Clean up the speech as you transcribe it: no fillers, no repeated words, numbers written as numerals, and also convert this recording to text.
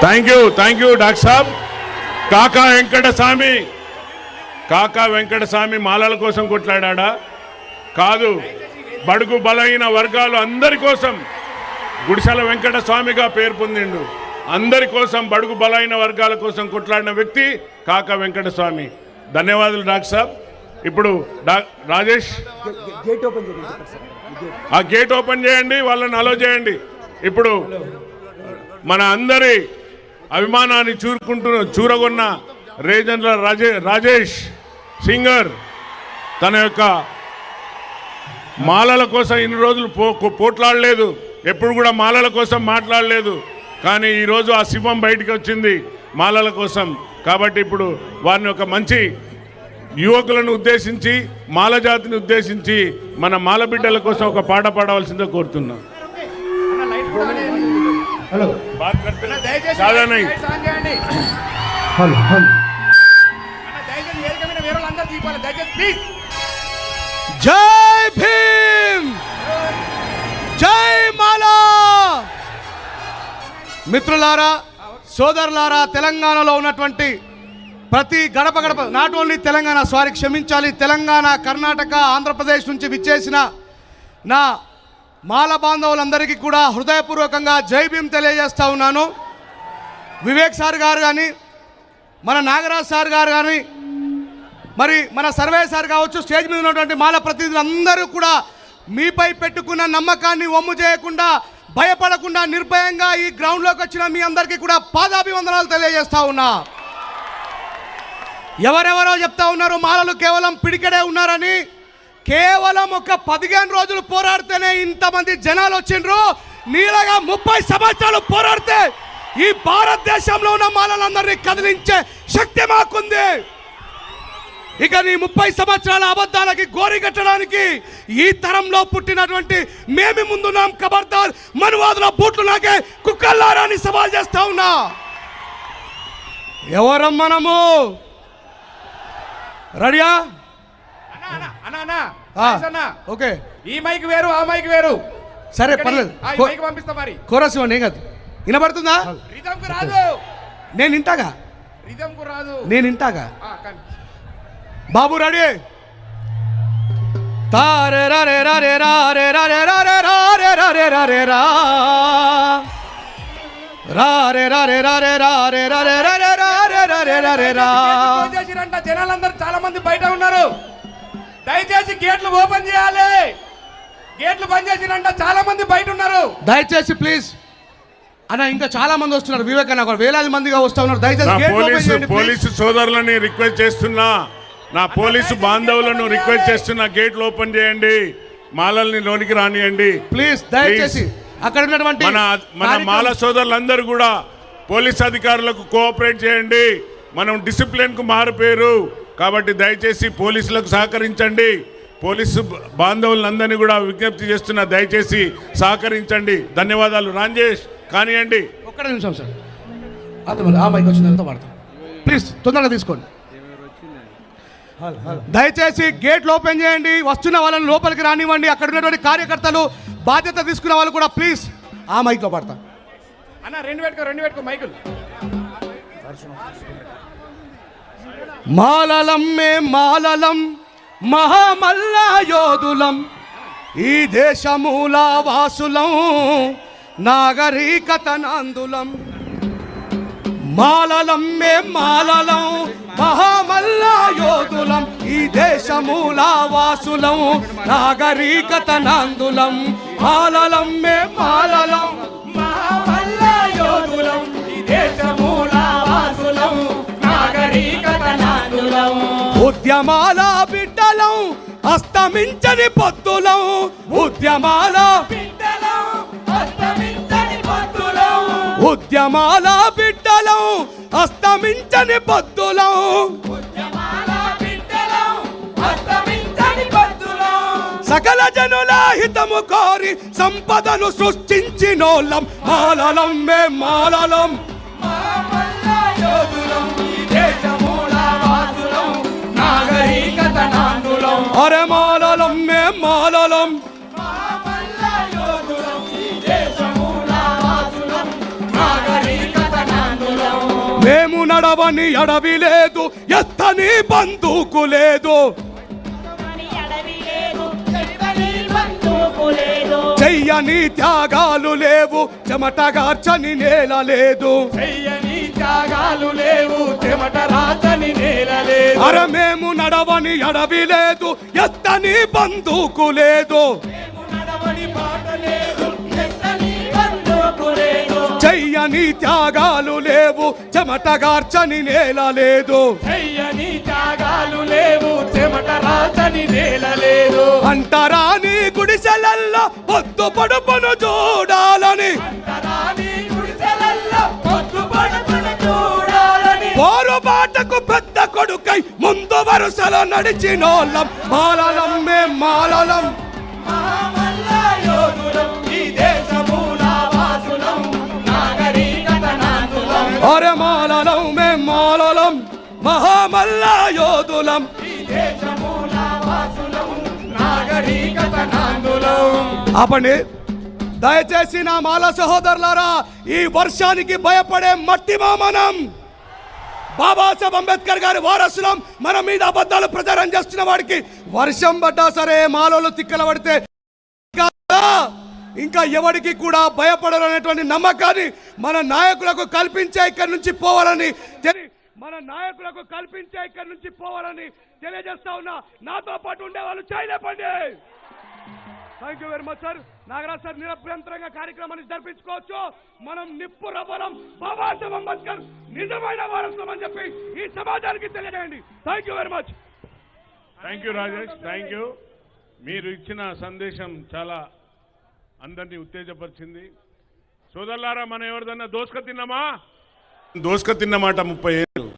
Thank you doctor సాబ్. కాకా వెంకటస్వామి మాలల కోసం కొట్లాడా కాదు, బడుగు బలైన వర్గాలు అందరి కోసం గుడిసెల వెంకటస్వామిగా పేరు పొందిండు. అందరి కోసం, బడుగు బలైన వర్గాల కోసం కొట్లాడిన వ్యక్తి కాకా వెంకటస్వామి. ధన్యవాదాలు డాక్టర్ సాబ్. ఇప్పుడు రాజేష్ ఆ గేట్ ఓపెన్ చేయండి, వాళ్ళని అలో చేయండి. ఇప్పుడు మన అందరి అభిమానాన్ని చూరగొన్న రేజన్ల రాజేష్ సింగర్ తన యొక్క మాలల కోసం ఇన్ని రోజులు పోట్లాడలేదు, ఎప్పుడు కూడా మాలల కోసం మాట్లాడలేదు. కానీ ఈరోజు ఆ శివం బయటికి వచ్చింది మాలల కోసం. కాబట్టి ఇప్పుడు వారిని ఒక మంచి యువకులను ఉద్దేశించి, మాల జాతిని ఉద్దేశించి మన మాల బిడ్డల కోసం ఒక పాట పాడవలసిందో కోరుతున్నాం. జై భీమ్, జై మాలా. మిత్రులారా, సోదరులారా, తెలంగాణలో ఉన్నటువంటి ప్రతి గడప నాట్ ఓన్లీ తెలంగాణ, క్షమించాలి, తెలంగాణ, కర్ణాటక, ఆంధ్రప్రదేశ్ నుంచి విచ్చేసిన నా మాల బాంధవులందరికీ కూడా హృదయపూర్వకంగా జై భీమ్ తెలియజేస్తా ఉన్నాను. వివేక్ సార్ గారు కానీ, మన నాగరాజ్ సార్ గారు కానీ, మరి మన సర్వే సార్ కావచ్చు, స్టేజ్ మీద ఉన్నటువంటి మాల ప్రతినిధులు అందరూ కూడా మీపై పెట్టుకున్న నమ్మకాన్ని వమ్ము చేయకుండా, భయపడకుండా, నిర్భయంగా ఈ గ్రౌండ్లోకి వచ్చిన మీ అందరికీ కూడా పాదాభివందనాలు తెలియజేస్తా ఉన్నా. ఎవరెవరో చెప్తా ఉన్నారు మాలలు కేవలం పిడికెడే ఉన్నారని. కేవలం ఒక 15 రోజులు పోరాడితేనే ఇంతమంది జనాలు వచ్చిండ్రు. నీలాగా 30 సంవత్సరాలు పోరాడితే ఈ భారతదేశంలో ఉన్న మాలలందరినీ కదిలించే శక్తి మాకుంది. ఇక నీ 30 సంవత్సరాల అబద్ధాలకి గోరి కట్టడానికి ఈ తరంలో పుట్టినటువంటి మేమి ముందున్నాం. ఖబర్దార్, మనువాదుల బూట్లు నాకే కుక్కల్లారా అని సవాల్ చేస్తా ఉన్నా. ఎవరం మనము? రెడీయా? ఓకే, ఈ మైక్ వేరు, ఆ మైక్ వేరు. సరే పర్లేదు, పంపిస్తా. మరి కోరస్ ఇవ్వండి, ఏం కాదు. వినబడుతుందా? రిథంకు రాదు. నేను వింటాగా, రిథంకు రాదు, నేను వింటాగా. బాబు రెడీ? తారే రా రే రా రే రా రే రా రే రా రే రా రే రా రే రా రే రా రా రే రా రే రా రే రా రే రా రే రా రే రా రే రా రే రా రే రా. జనాలందరూ చాలా మంది బయట ఉన్నారు. దయచేసి గేట్లు ఓపెన్ చేయాలి. గేట్లు బంద్ చేసిరంట, చాలా మంది బయట ఉన్నారు. దయచేసి ప్లీజ్ అన్న, ఇంకా చాలా మంది వస్తున్నారు. వివేక్ అన్న వేలాది మందిగా వస్తా ఉన్నారు. దయచేసి పోలీసు సోదరులని రిక్వెస్ట్ చేస్తున్నా, నా పోలీసు బాంధవులను రిక్వెస్ట్ చేస్తున్నా, గేట్లు ఓపెన్ చేయండి, మాలల్ని లోనికి రానియండి ప్లీజ్. దయచేసి అక్కడ ఉన్నటువంటి మన మాల సోదరులందరూ కూడా పోలీస్ అధికారులకు కోఆపరేట్ చేయండి. మనం డిసిప్లిన్ కు మారుపేరు కాబట్టి దయచేసి పోలీసులకు సహకరించండి. పోలీసు బాంధవులందరినీ కూడా విజ్ఞప్తి చేస్తున్నా, దయచేసి సహకరించండి. ధన్యవాదాలు. రాజేష్ కానివ్వండి. ఒక్క నిమిషం సార్, ఆ మైక్ వచ్చిన తర్వాత వాడతాం. ప్లీజ్ తొందరగా తీసుకోండి. దయచేసి గేట్లు ఓపెన్ చేయండి, వస్తున్న వాళ్ళని లోపలికి రానివ్వండి. అక్కడ ఉన్నటువంటి కార్యకర్తలు, బాధ్యత తీసుకున్న వాళ్ళు కూడా ప్లీజ్ ఆ మైక్లో పడతా. అన్న రెండు పెట్టుకో మైకులు. మాలలం మే మాలలం, మహామల్ల యోధులం, ఈ దేశమూల వాసులం, నాగరికత నందులం. మాలలం మే మాలలం, మహామల్ల యోధులం, ఈ దేశమూల వాసులం, నాగరికత నందులం. మాలలం మే మాలలం, మహామల్ల యోధులం, ఈ దేశమూల వాసులం, నాగరికత నందులం. ఉద్యమాల బిడ్డలం, అస్తమించని పొత్తులం, ఉద్యమాల బిడ్డలం, అస్తమించని పొత్తులం, ఉద్యమాల బిడ్డలం, అస్తమించని పొత్తులం, ఉద్యమాల బిడ్డలం, అస్తమించని పొత్తులం. సకల జనుల హితము కోరి సంపదను సృష్టించినోళ్ళం. మాలలం మే మాలలం, మహామల్ల యోధులం, ఈ దేశమూల వాసులం, నాగరికత నందులం. అరే మాలలం మే మాలలం, మహామల్ల యోధులం, ఈ దేశమూల వాసులం, నడవని అడవి లేదు, ఎత్తని బందూకు లేదు, చెయ్యని త్యాగాలు లేవు, చెమటగార్చని నేల లేదు, చెయ్యని త్యాగాలు లేవు, చెమట రాచని నేల లేదు. అర మేము నడవని అడవి లేదు, ఎత్తని బందూకు లేదు, నడవని బాట లేదు, ఎత్తని బందూకు లేదు, చెయ్యని త్యాగాలు లేవు, చెమటగార్చని నేల లేదు, చెయ్యని త్యాగాలు లేవు, చెమట రాచని నేల లేదు. అంటరాని గుడిసెలల్లో పొద్దు పడుపును చూడాలని, అంటరాని గుడిసెలల్లో పొద్దు పడుపును చూడాలని, పోరు బాటకు పెద్ద కొడుకై ముందు వరుసలో నడిచినోళ్ళం మాలలం మేం మాలలం, మహామల్ల యోధులం, ఈ దేశమూల వాసులం, నాగరికత నాందులం. అరే మాలలం మేం మాలలం, మహామల్ల యోధులం. ఈ దేశమూల వాసులం, నాగరికత నాందులం. ఆపండి దయచేసి నా మాల సహోదరులారా, ఈ వర్షానికి భయపడే మట్టి మనం. బాబాసాహెబ్ అంబేద్కర్ గారి వారసులం. మన మీద అబద్ధాలు ప్రచారం చేస్తున్న వాడికి వర్షం పడ్డా సరే, మాలలు తిక్కల పడితే ఇంకా ఎవరికి కూడా భయపడరు అనేటువంటి నమ్మకాన్ని మన నాయకులకు కల్పించే ఇక్కడి నుంచి పోవాలని తెలియజేస్తా ఉన్నా. నాతో పాటు ఉండే వాళ్ళు చేయలేపండి. Thank you very much sir. Nagaraj sir నిరభ్యంతరంగా కార్యక్రమాన్ని జరిపించుకోవచ్చు. మనం నిప్పు రవ్వలం, బాబాసాహెబ్ అంబేద్కర్ నిజమైన వారసులం అని చెప్పి ఈ సమాజానికి తెలియజేయండి. Thank you very much. Thank you Rajesh, thank you. మీరు ఇచ్చిన సందేశం చాలా అందరినీ ఉత్తేజపరిచింది. సోదరులారా, మనం ఎవరిదన్నా దోసుక తిన్నామా? దోసుక తిన్నమాట 30 ఏళ్ళు.